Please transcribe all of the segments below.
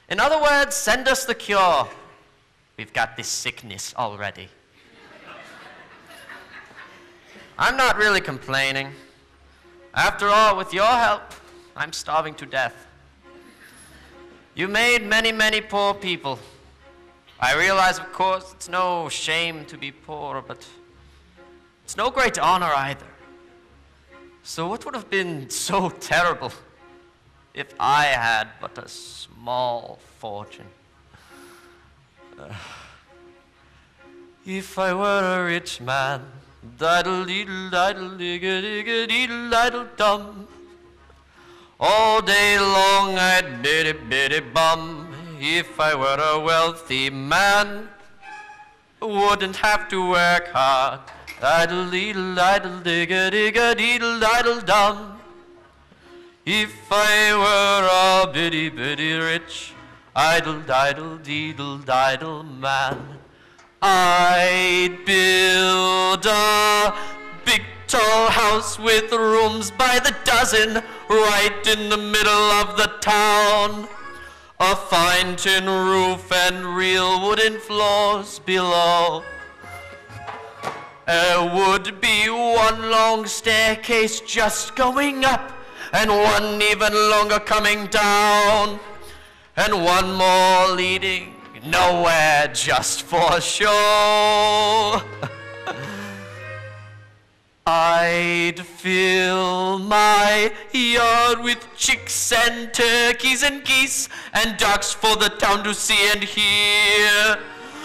In other words, send us the cure. We've got this sickness already. I'm not really complaining. After all, with your help, I'm starving to death. You made many, many poor people. I realize, of course, it's no shame to be poor, but it's no great honor either. So what would have been so terrible if I had but a small fortune? If I were a rich man, diddle-diddle-diddle-diddle-diddle-diddle-dum, all day long I'd biddy-biddy-bum. If I were a wealthy man, wouldn't have to work hard. Diddle-diddle-diddle-digga-digga-diddle-diddle-dum. If I were a bitty-bitty rich, idle-diddle-diddle-diddle man, I'd build a big tall house with rooms by the dozen right in the middle of the town. A fine tin roof and real wooden floors below. There would be one long staircase just going up, and one even longer coming down, and one more leading nowhere just for show. I'd fill my yard with chicks and turkeys and geese and ducks for the town to see and hear,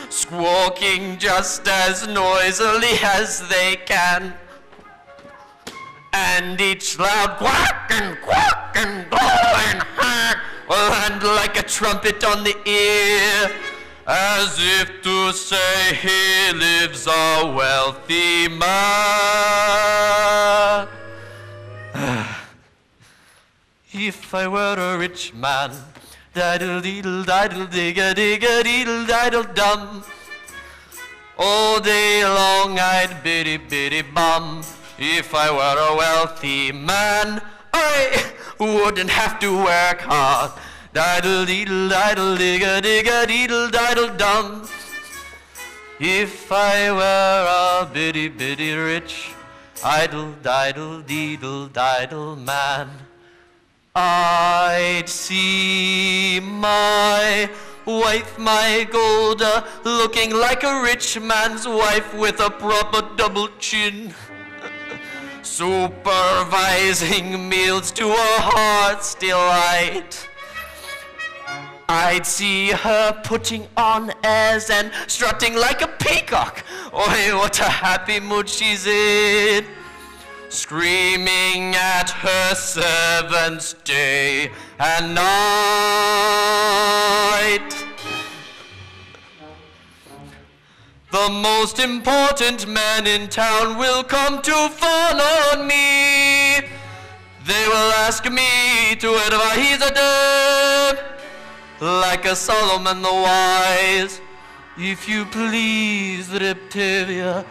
squawking just as noisily as they can. And each loud quack and quack and blow and hack will land like a trumpet on the ear, as if to say he lives a wealthy man. If I were a rich man, diddle-diddle-diddle-digga-digga-diddle-diddle-dum, all day long I'd biddy-biddy-bum. If I were a wealthy man, I wouldn't have to work hard. Diddle-diddle-diddle-digga-digga-diddle-diddle-dum. If I were a bitty-bitty rich, idle-diddle-diddle-diddle man, I'd see my wife, my Golda, looking like a rich man's wife with a proper double chin, supervising meals to her heart's delight. I'd see her putting on airs and strutting like a peacock. Oi, what a happy mood she's in, screaming at her servants day and night. The most important man in town will come to fawn on me. They will ask me to advise them, like a Solomon the wise. If you please, Tevye,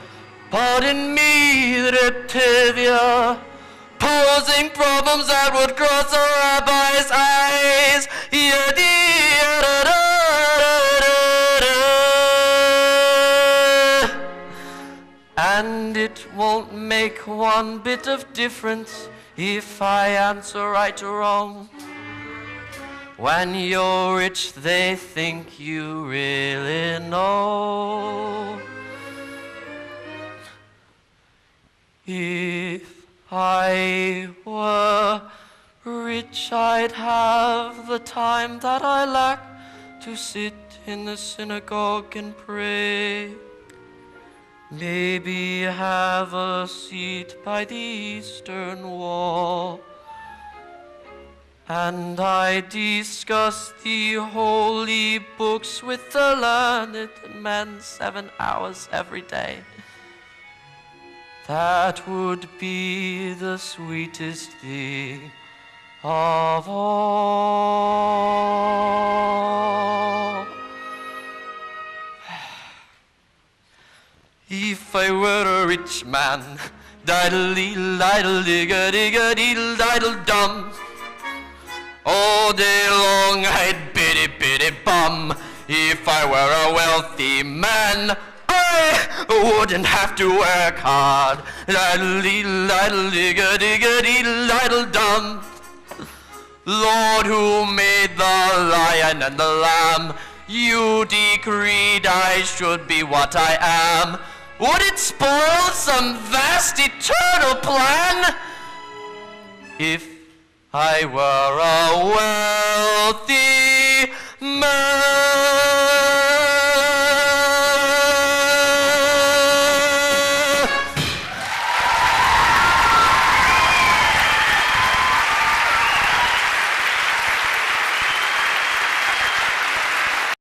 pardon me, Tevye, posing problems that would cross a rabbi's eyes. And it won't make one bit of difference if I answer right or wrong. When you're rich, they think you really know. If I were rich, I'd have the time that I lack to sit in the synagogue and pray. Maybe have a seat by the eastern wall. And I discuss the holy books with the learned men 7 hours every day. That would be the sweetest thing of all. If I were a rich man, diddle-diddle-diddle-digga-digga-diddle-diddle-dum, all day long I'd biddy-biddy bum. If I were a wealthy man, I wouldn't have to work hard. Diddle-dum. Lord, who made the lion and the lamb, you decreed I should be what I am. Would it spoil some vast eternal plan if I were a wealthy man?